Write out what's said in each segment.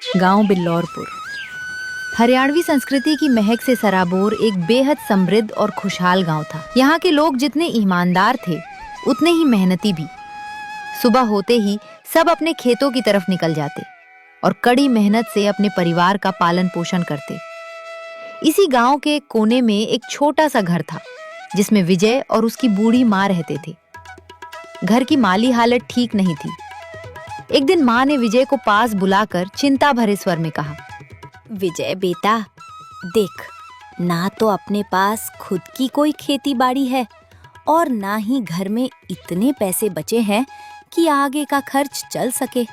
गांव बिल्लौरपुर हरियाणवी संस्कृति की महक से सराबोर एक बेहद समृद्ध और खुशहाल गांव था। यहाँ के लोग जितने ईमानदार थे उतने ही मेहनती भी। सुबह होते ही सब अपने खेतों की तरफ निकल जाते और कड़ी मेहनत से अपने परिवार का पालन पोषण करते। इसी गांव के एक कोने में एक छोटा सा घर था जिसमें विजय और उसकी बूढ़ी माँ रहते थे। घर की माली हालत ठीक नहीं थी। एक दिन माँ ने विजय को पास बुलाकर चिंता भरे स्वर में कहा, विजय बेटा, देख, ना तो अपने पास खुद की कोई खेती बाड़ी है और ना ही घर में इतने पैसे बचे हैं कि आगे का खर्च चल सके।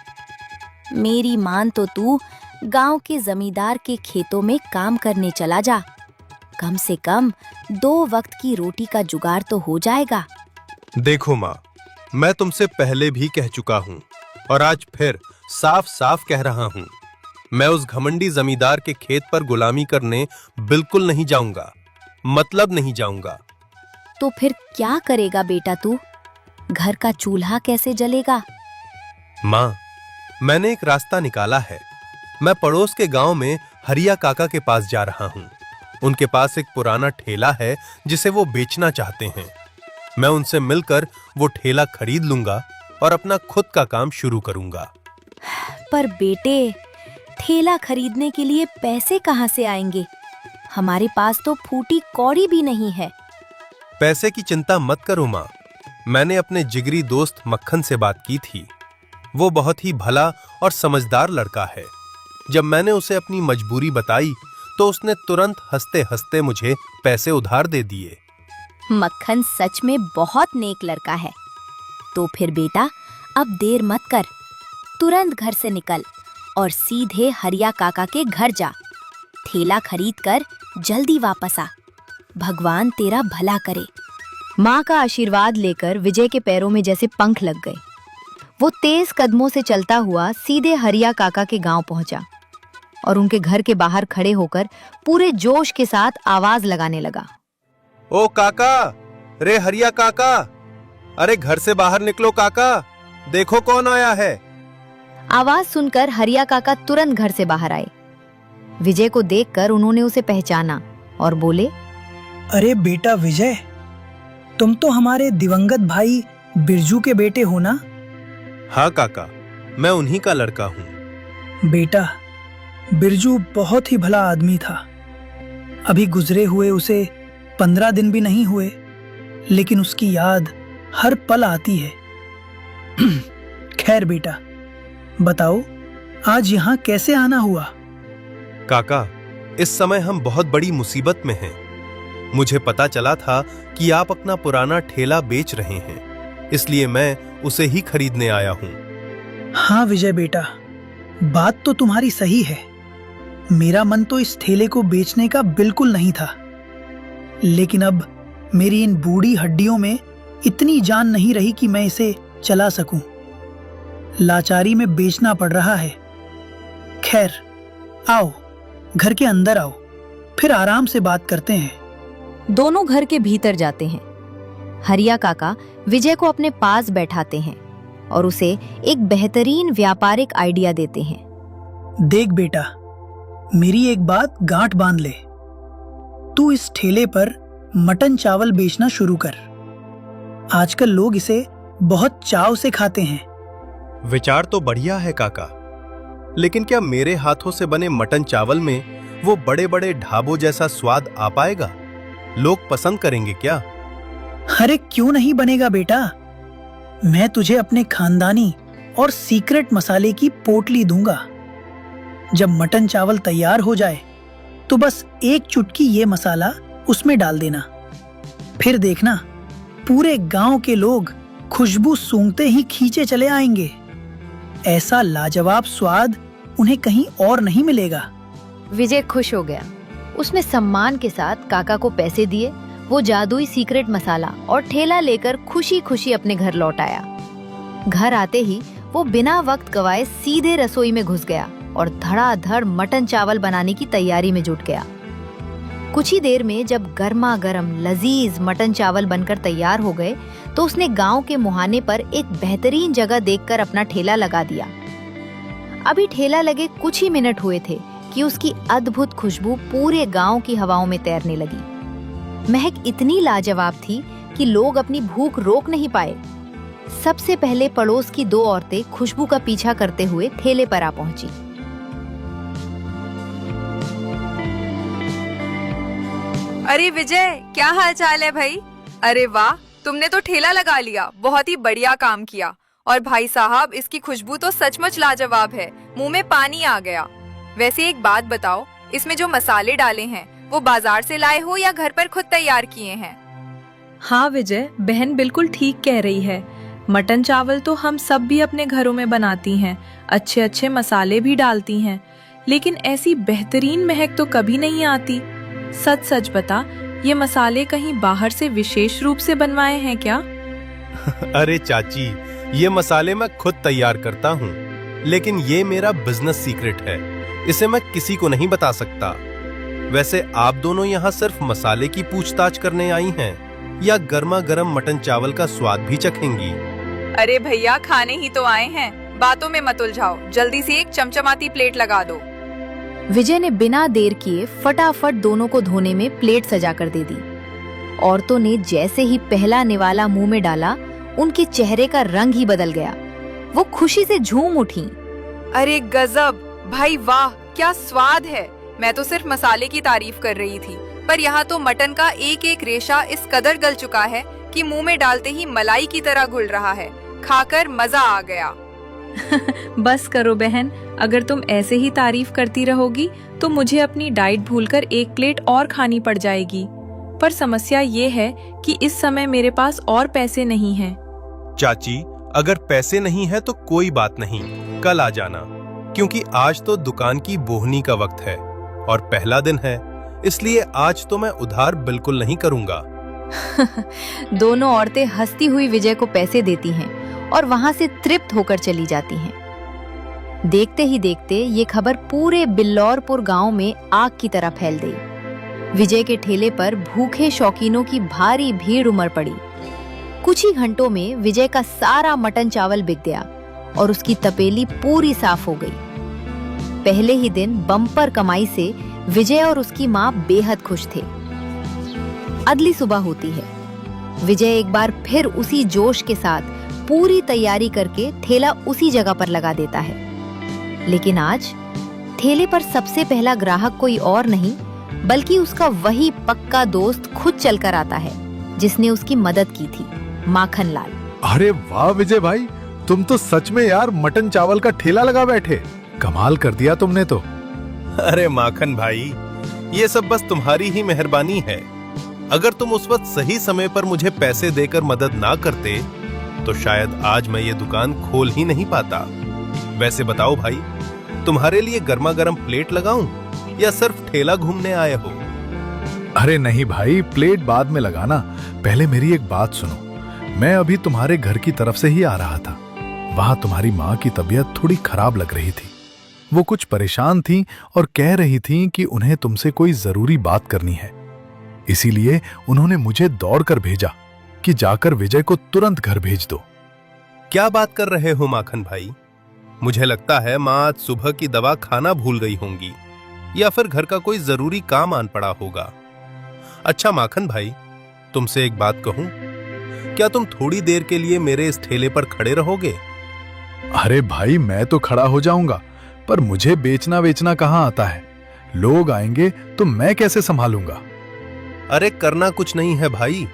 मेरी मान तो तू गांव के जमींदार के खेतों में काम करने चला जा। कम से कम 2 वक्त की रोटी का जुगाड़ तो हो जाएगा। देखो माँ, मैं तुमसे पहले भी कह चुका हूँ और आज फिर साफ साफ कह रहा हूँ, मैं उस घमंडी जमींदार के खेत पर गुलामी करने बिल्कुल नहीं जाऊंगा, मतलब नहीं जाऊंगा। तो फिर क्या करेगा बेटा तू? घर का चूल्हा कैसे जलेगा? माँ, मैंने एक रास्ता निकाला है। मैं पड़ोस के गांव में हरिया काका के पास जा रहा हूँ। उनके पास एक पुराना ठेला है जिसे वो बेचना चाहते हैं। मैं उनसे मिलकर वो ठेला खरीद लूंगा और अपना खुद का काम शुरू करूंगा। पर बेटे, ठेला खरीदने के लिए पैसे कहाँ से आएंगे? हमारे पास तो फूटी कौड़ी भी नहीं है। पैसे की चिंता मत करो माँ, मैंने अपने जिगरी दोस्त मक्खन से बात की थी। वो बहुत ही भला और समझदार लड़का है। जब मैंने उसे अपनी मजबूरी बताई तो उसने तुरंत हंसते हंसते मुझे पैसे उधार दे दिए। मक्खन सच में बहुत नेक लड़का है। तो फिर बेटा, अब देर मत कर, तुरंत घर से निकल और सीधे हरिया काका के घर जा। ठेला खरीद कर जल्दी वापस आ। भगवान तेरा भला करे। माँ का आशीर्वाद लेकर विजय के पैरों में जैसे पंख लग गए। वो तेज कदमों से चलता हुआ सीधे हरिया काका के गांव पहुंचा और उनके घर के बाहर खड़े होकर पूरे जोश के साथ आवाज लगाने लगा, ओ काका, रे हरिया काका, अरे घर से बाहर निकलो काका, देखो कौन आया है। आवाज सुनकर हरिया काका तुरंत घर से बाहर आए। विजय को देखकर उन्होंने उसे पहचाना और बोले, अरे बेटा विजय, तुम तो हमारे दिवंगत भाई बिरजू के बेटे हो ना? हाँ काका, मैं उन्हीं का लड़का हूँ। बेटा, बिरजू बहुत ही भला आदमी था। अभी गुजरे हुए उसे 15 दिन भी नहीं हुए, लेकिन उसकी याद हर पल आती है। खैर बेटा, बताओ आज यहाँ कैसे आना हुआ? काका, इस समय हम बहुत बड़ी मुसीबत में हैं। मुझे पता चला था कि आप अपना पुराना ठेला बेच रहे हैं, इसलिए मैं उसे ही खरीदने आया हूँ। हाँ विजय बेटा, बात तो तुम्हारी सही है। मेरा मन तो इस ठेले को बेचने का बिल्कुल नहीं था, लेकिन अब मेरी इन बूढ़ी हड्डियों में इतनी जान नहीं रही कि मैं इसे चला सकूं। लाचारी में बेचना पड़ रहा है। खैर, आओ घर के अंदर आओ, फिर आराम से बात करते हैं। दोनों घर के भीतर जाते हैं। हरिया काका विजय को अपने पास बैठाते हैं और उसे एक बेहतरीन व्यापारिक आइडिया देते हैं। देख बेटा, मेरी एक बात गांठ बांध ले। तू इस ठेले पर मटन चावल बेचना शुरू कर। आजकल लोग इसे बहुत चाव से खाते हैं। विचार तो बढ़िया है काका, लेकिन क्या मेरे हाथों से बने मटन चावल में वो बड़े बड़े ढाबों जैसा स्वाद आ पाएगा? लोग पसंद करेंगे क्या? अरे क्यों नहीं बनेगा बेटा, मैं तुझे अपने खानदानी और सीक्रेट मसाले की पोटली दूंगा। जब मटन चावल तैयार हो जाए तो बस एक चुटकी ये मसाला उसमें डाल देना। फिर देखना, पूरे गांव के लोग खुशबू सूंघते ही खींचे चले आएंगे। ऐसा लाजवाब स्वाद उन्हें कहीं और नहीं मिलेगा। विजय खुश हो गया। उसने सम्मान के साथ काका को पैसे दिए। वो जादुई सीक्रेट मसाला और ठेला लेकर खुशी खुशी अपने घर लौट आया। घर आते ही वो बिना वक्त गवाए सीधे रसोई में घुस गया और धड़ाधड़ मटन चावल बनाने की तैयारी में जुट गया। कुछ ही देर में जब गर्मा गर्म लजीज मटन चावल बनकर तैयार हो गए तो उसने गांव के मुहाने पर एक बेहतरीन जगह देखकर अपना ठेला लगा दिया। अभी ठेला लगे कुछ ही मिनट हुए थे कि उसकी अद्भुत खुशबू पूरे गांव की हवाओं में तैरने लगी। महक इतनी लाजवाब थी कि लोग अपनी भूख रोक नहीं पाए। सबसे पहले पड़ोस की 2 औरतें खुशबू का पीछा करते हुए ठेले पर आ पहुंची। अरे विजय, क्या हाल चाल है भाई? अरे वाह, तुमने तो ठेला लगा लिया, बहुत ही बढ़िया काम किया। और भाई साहब, इसकी खुशबू तो सचमुच लाजवाब है, मुंह में पानी आ गया। वैसे एक बात बताओ, इसमें जो मसाले डाले हैं वो बाजार से लाए हो या घर पर खुद तैयार किए हैं? हाँ विजय, बहन बिल्कुल ठीक कह रही है। मटन चावल तो हम सब भी अपने घरों में बनाती हैं, अच्छे अच्छे मसाले भी डालती हैं, लेकिन ऐसी बेहतरीन महक तो कभी नहीं आती। सच सच बता, ये मसाले कहीं बाहर से विशेष रूप से बनवाए हैं क्या? अरे चाची, ये मसाले मैं खुद तैयार करता हूँ, लेकिन ये मेरा बिजनेस सीक्रेट है, इसे मैं किसी को नहीं बता सकता। वैसे आप दोनों यहाँ सिर्फ मसाले की पूछताछ करने आई हैं या गर्मा गर्म मटन चावल का स्वाद भी चखेंगी? अरे भैया, खाने ही तो आए हैं, बातों में मत उलझाओ, जल्दी से एक चमचमाती प्लेट लगा दो। विजय ने बिना देर किए फटाफट दोनों को धोने में प्लेट सजाकर दे दी। औरतों ने जैसे ही पहला निवाला मुंह में डाला, उनके चेहरे का रंग ही बदल गया। वो खुशी से झूम उठी। अरे गजब भाई, वाह क्या स्वाद है। मैं तो सिर्फ मसाले की तारीफ कर रही थी, पर यहाँ तो मटन का एक एक रेशा इस कदर गल चुका है कि मुंह में डालते ही मलाई की तरह घुल रहा है। खाकर मजा आ गया। बस करो बहन, अगर तुम ऐसे ही तारीफ करती रहोगी तो मुझे अपनी डाइट भूलकर एक प्लेट और खानी पड़ जाएगी। पर समस्या ये है कि इस समय मेरे पास और पैसे नहीं हैं। चाची, अगर पैसे नहीं है तो कोई बात नहीं, कल आ जाना, क्योंकि आज तो दुकान की बोहनी का वक्त है और पहला दिन है, इसलिए आज तो मैं उधार बिल्कुल नहीं करूंगा। दोनों औरतें हंसती हुई विजय को पैसे देती हैं और वहां से तृप्त होकर चली जाती हैं। देखते ही देखते ये खबर पूरे बिल्लौरपुर गांव में आग की तरह फैल गई। विजय के ठेले पर भूखे शौकीनों की भारी भीड़ उमड़ पड़ी। कुछ ही घंटों में विजय का सारा मटन चावल बिक गया और उसकी तपेली पूरी साफ हो गई। पहले ही दिन बम्पर कमाई से विजय और उसकी माँ बेहद खुश थे। अगली सुबह होती है। विजय एक बार फिर उसी जोश के साथ पूरी तैयारी करके ठेला उसी जगह पर लगा देता है। लेकिन आज ठेले पर सबसे पहला ग्राहक कोई और नहीं बल्कि उसका वही पक्का दोस्त खुद चलकर आता है जिसने उसकी मदद की थी, माखन लाल। अरे वाह विजय भाई, तुम तो सच में यार मटन चावल का ठेला लगा बैठे, कमाल कर दिया तुमने तो। अरे माखन भाई, ये सब बस तुम्हारी ही मेहरबानी है। अगर तुम उस वक्त सही समय पर मुझे पैसे देकर मदद ना करते तो शायद आज मैं ये दुकान खोल ही नहीं पाता। वैसे बताओ भाई, तुम्हारे लिए गर्मा गर्म प्लेट लगाऊं या सिर्फ ठेला घूमने आए हो? अरे नहीं भाई, प्लेट बाद में लगाना, पहले मेरी एक बात सुनो। मैं अभी तुम्हारे घर की तरफ से ही आ रहा था। वहां तुम्हारी माँ की तबीयत थोड़ी खराब लग रही थी। वो कुछ परेशान थी और कह रही थी कि उन्हें तुमसे कोई जरूरी बात करनी है। इसीलिए उन्होंने मुझे दौड़कर भेजा कि जाकर विजय को तुरंत घर भेज दो। क्या बात कर रहे हो माखन भाई? मुझे लगता है माँ आज सुबह की दवा खाना भूल गई होंगी या फिर घर का कोई जरूरी काम आन पड़ा होगा। अच्छा माखन भाई, तुमसे एक बात कहूं, क्या तुम थोड़ी देर के लिए मेरे इस ठेले पर खड़े रहोगे? अरे भाई, मैं तो खड़ा हो जाऊंगा, पर मुझे बेचना वेचना कहाँ आता है। लोग आएंगे तो मैं कैसे संभालूंगा? अरे करना कुछ नहीं है भाई,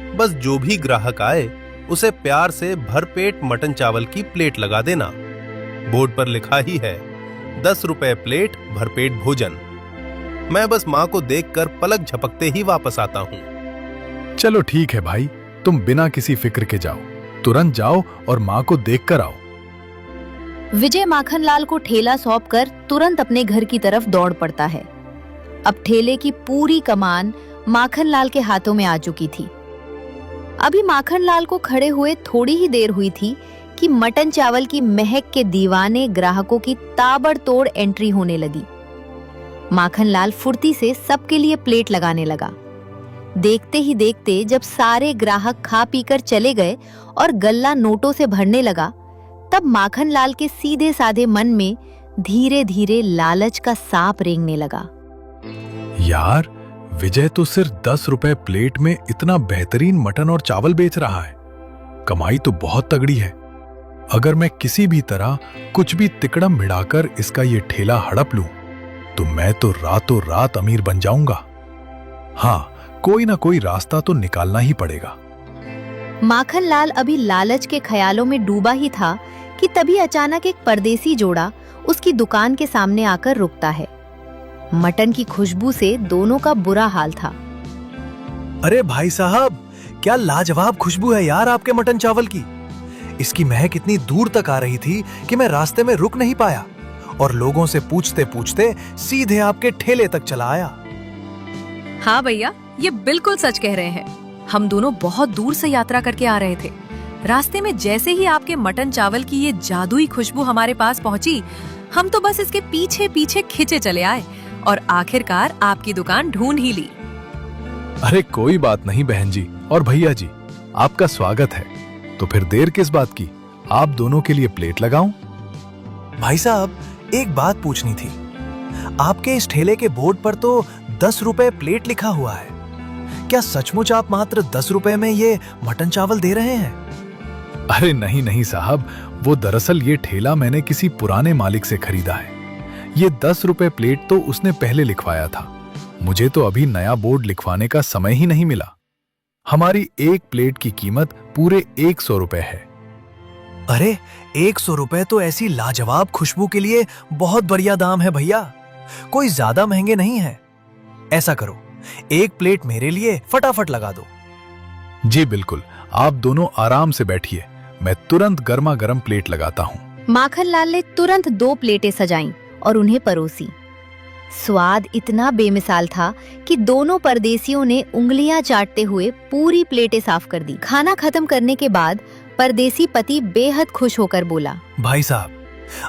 बस जो भी ग्राहक आए उसे प्यार से भरपेट मटन चावल की प्लेट लगा देना। बोर्ड पर लिखा ही है 10 रुपए प्लेट भरपेट भोजन। मैं बस माँ को देखकर पलक झपकते ही वापस आता हूँ। चलो ठीक है भाई, तुम बिना किसी फिक्र के जाओ, तुरंत जाओ और माँ को देखकर आओ। विजय माखनलाल को ठेला सौंपकर तुरंत अपने घर की तरफ दौड़ पड़ता है। अब ठेले की पूरी कमान माखनलाल के हाथों में आ चुकी थी। अभी माखनलाल को खड़े हुए थोड़ी ही देर हुई थी कि मटन चावल की महक के दीवाने ग्राहकों की ताबड़तोड़ एंट्री होने लगी। माखनलाल फुर्ती से सबके लिए प्लेट लगाने लगा। देखते ही देखते जब सारे ग्राहक खा पीकर चले गए और गल्ला नोटों से भरने लगा, तब माखनलाल के सीधे साधे मन में धीरे धीरे लालच का सांप रेंगने लगा। यार, विजय तो सिर्फ 10 रुपए प्लेट में इतना बेहतरीन मटन और चावल बेच रहा है। कमाई तो बहुत तगड़ी है। अगर मैं किसी भी तरह कुछ भी तिकड़म मिलाकर इसका ये ठेला हड़प लूं, तो मैं तो रातों रात अमीर बन जाऊंगा। हाँ, कोई ना कोई रास्ता तो निकालना ही पड़ेगा। माखनलाल अभी लालच के ख्यालों में डूबा ही था कि तभी अचानक एक परदेसी जोड़ा उसकी दुकान के सामने आकर रुकता है। मटन की खुशबू से दोनों का बुरा हाल था। अरे भाई साहब, क्या लाजवाब खुशबू है यार आपके मटन चावल की। इसकी महक इतनी दूर तक आ रही थी कि मैं रास्ते में रुक नहीं पाया और लोगों से पूछते पूछते सीधे आपके ठेले तक चला आया। हाँ भैया, ये बिल्कुल सच कह रहे हैं। हम दोनों बहुत दूर से यात्रा करके आ रहे थे। रास्ते में जैसे ही आपके मटन चावल की ये जादुई खुशबू हमारे पास पहुंची, हम तो बस इसके पीछे पीछे खिंचे चले आए और आखिरकार आपकी दुकान ढूंढ ही ली। अरे कोई बात नहीं बहन जी और भैया जी, आपका स्वागत है। तो फिर देर किस बात की, आप दोनों के लिए प्लेट लगाऊं? भाई साहब, एक बात पूछनी थी। आपके इस ठेले के बोर्ड पर तो 10 रुपए प्लेट लिखा हुआ है। क्या सचमुच आप मात्र 10 रुपए में ये मटन चावल दे रहे हैं? अरे नहीं नहीं साहब, वो दरअसल ये ठेला मैंने किसी पुराने मालिक से खरीदा है। ये 10 रुपए प्लेट तो उसने पहले लिखवाया था। मुझे तो अभी नया बोर्ड लिखवाने का समय ही नहीं मिला। हमारी एक प्लेट की कीमत पूरे 100 रुपए है। अरे 100 रुपए तो ऐसी लाजवाब खुशबू के लिए बहुत बढ़िया दाम है भैया। कोई ज्यादा महंगे नहीं है। ऐसा करो, एक प्लेट मेरे लिए फटाफट लगा दो। जी बिल्कुल, आप दोनों आराम से बैठिए, मैं तुरंत गर्मा गर्म प्लेट लगाता हूँ। माखनलाल ने तुरंत 2 प्लेटें सजाईं और उन्हें परोसी। स्वाद इतना बेमिसाल था कि दोनों परदेसियों ने उंगलियां चाटते हुए पूरी प्लेटें साफ कर दी। खाना खत्म करने के बाद परदेसी पति बेहद खुश होकर बोला, भाई साहब,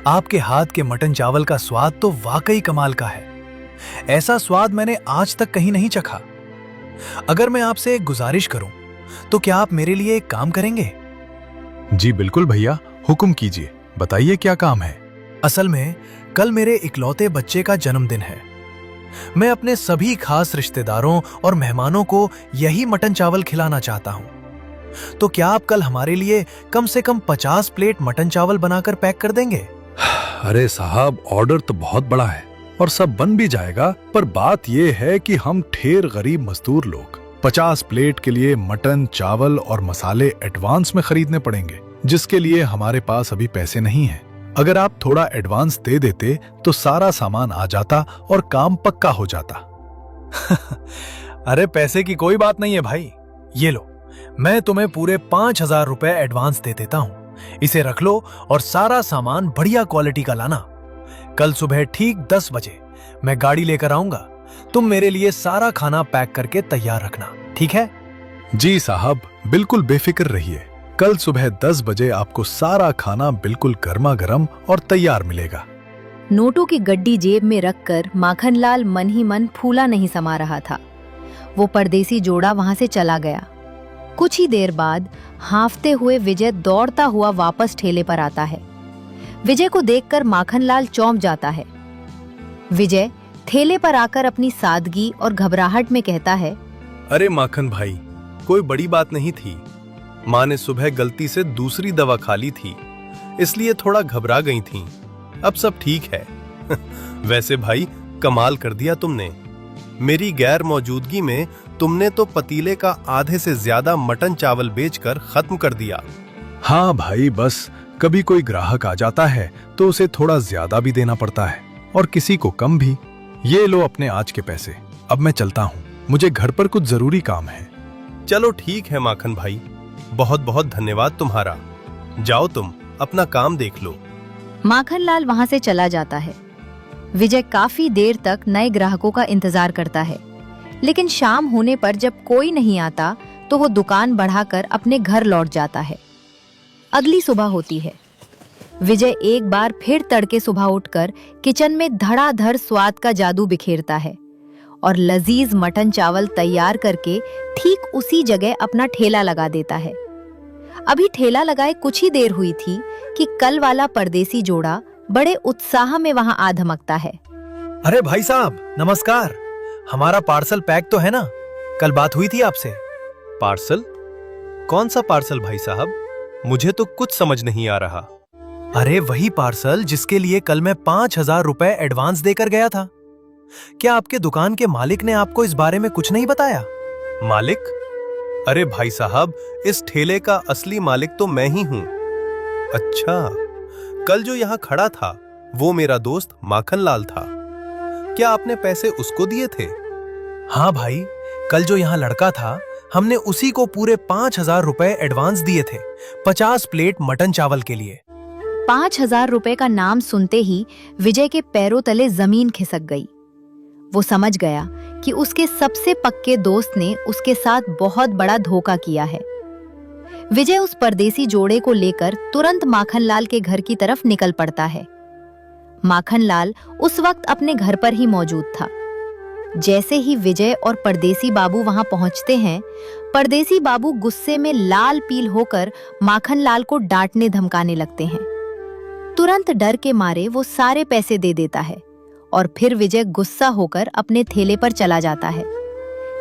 आपके हाथ के मटन चावल का स्वाद तो वाकई कमाल का है। ऐसा स्वाद मैंने आज तक कहीं नहीं चखा। अगर मैं आपसे एक गुजारिश करूं, तो क्या आप मेरे लिए एक काम करेंगे? जी बिल्कुल भैया, हुक्म कीजिए, बताइए क्या काम है। असल में कल मेरे इकलौते बच्चे का जन्मदिन है। मैं अपने सभी खास रिश्तेदारों और मेहमानों को यही मटन चावल खिलाना चाहता हूं। तो क्या आप कल हमारे लिए कम से कम 50 प्लेट मटन चावल बनाकर पैक कर देंगे? अरे साहब, ऑर्डर तो बहुत बड़ा है और सब बन भी जाएगा, पर बात यह है कि हम ढेर गरीब मजदूर लोग 50 प्लेट के लिए मटन चावल और मसाले एडवांस में खरीदने पड़ेंगे, जिसके लिए हमारे पास अभी पैसे नहीं हैं। अगर आप थोड़ा एडवांस दे देते तो सारा सामान आ जाता और काम पक्का हो जाता। अरे पैसे की कोई बात नहीं है भाई, ये लो, मैं तुम्हें पूरे 5000 रुपए एडवांस दे देता हूं। इसे रख लो और सारा सामान बढ़िया क्वालिटी का लाना। कल सुबह ठीक 10 बजे मैं गाड़ी लेकर आऊंगा। तुम मेरे लिए सारा खाना पैक करके तैयार रखना, ठीक है? जी साहब, बिल्कुल बेफिक्र रहिए। कल सुबह 10 बजे आपको सारा खाना बिल्कुल गर्मा गर्म और तैयार मिलेगा। नोटों की गड्डी जेब में रखकर माखनलाल मन ही मन फूला नहीं समा रहा था। वो परदेसी जोड़ा वहां से चला गया। कुछ ही देर बाद हांफते हुए विजय दौड़ता हुआ वापस ठेले पर आता है। विजय को देखकर माखनलाल चौंक जाता है। विजय ठेले पर आकर अपनी सादगी और घबराहट में कहता है, अरे माखन भाई, कोई बड़ी बात नहीं थी। माँ ने सुबह गलती से दूसरी दवा खा ली थी, इसलिए थोड़ा घबरा गई थीं। अब सब ठीक है। वैसे भाई, कमाल कर दिया तुमने। मेरी गैर मौजूदगी में तुमने तो पतीले का आधे से ज्यादा मटन चावल बेचकर खत्म कर दिया। हाँ भाई, बस कभी कोई ग्राहक आ जाता है तो उसे थोड़ा ज्यादा भी देना पड़ता है और किसी को कम भी। ये लो अपने आज के पैसे, अब मैं चलता हूँ, मुझे घर पर कुछ जरूरी काम है। चलो ठीक है माखन भाई, बहुत बहुत धन्यवाद तुम्हारा। जाओ तुम अपना काम देख लो। माखनलाल वहां से चला जाता है। विजय काफी देर तक नए ग्राहकों का इंतजार करता है, लेकिन शाम होने पर जब कोई नहीं आता तो वो दुकान बढ़ाकर अपने घर लौट जाता है। अगली सुबह होती है। विजय एक बार फिर तड़के सुबह उठकर किचन में धड़ाधड़ स्वाद का जादू बिखेरता है और लजीज मटन चावल तैयार करके ठीक उसी जगह अपना ठेला लगा देता है। अभी ठेला लगाए कुछ ही देर हुई थी कि कल वाला परदेसी जोड़ा बड़े उत्साह में वहां आ धमकता है। अरे भाई साहब, नमस्कार। हमारा पार्सल पैक तो है ना? कल बात हुई थी आपसे। पार्सल? कौन सा पार्सल भाई साहब? मुझे तो कुछ समझ नहीं आ रहा। अरे वही पार्सल जिसके लिए कल मैं 5,000 रुपए एडवांस देकर गया था। क्या आपके दुकान के मालिक ने आपको इस बारे में कुछ नहीं बताया? मालिक? अरे भाई साहब, इस ठेले का असली मालिक तो मैं ही हूं। अच्छा, कल जो यहां खड़ा था वो मेरा दोस्त माखन लाल था। क्या आपने पैसे उसको दिए थे? हाँ भाई, कल जो यहाँ लड़का था हमने उसी को पूरे 5,000 रुपए एडवांस दिए थे, 50 प्लेट मटन चावल के लिए। 5,000 रुपए का नाम सुनते ही विजय के पैरों तले जमीन खिसक गई। वो समझ गया कि उसके सबसे पक्के दोस्त ने उसके साथ बहुत बड़ा धोखा किया है। विजय उस परदेसी जोड़े को लेकर तुरंत माखनलाल के घर की तरफ निकल पड़ता है। माखनलाल उस वक्त अपने घर पर ही मौजूद था। जैसे ही विजय और परदेसी बाबू वहां पहुंचते हैं, परदेसी बाबू गुस्से में लाल पील होकर माखनलाल को डांटने धमकाने लगते हैं। तुरंत डर के मारे वो सारे पैसे दे देता है और फिर विजय गुस्सा होकर अपने ठेले पर चला जाता है।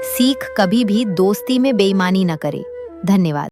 सीख कभी भी दोस्ती में बेईमानी न करे। धन्यवाद।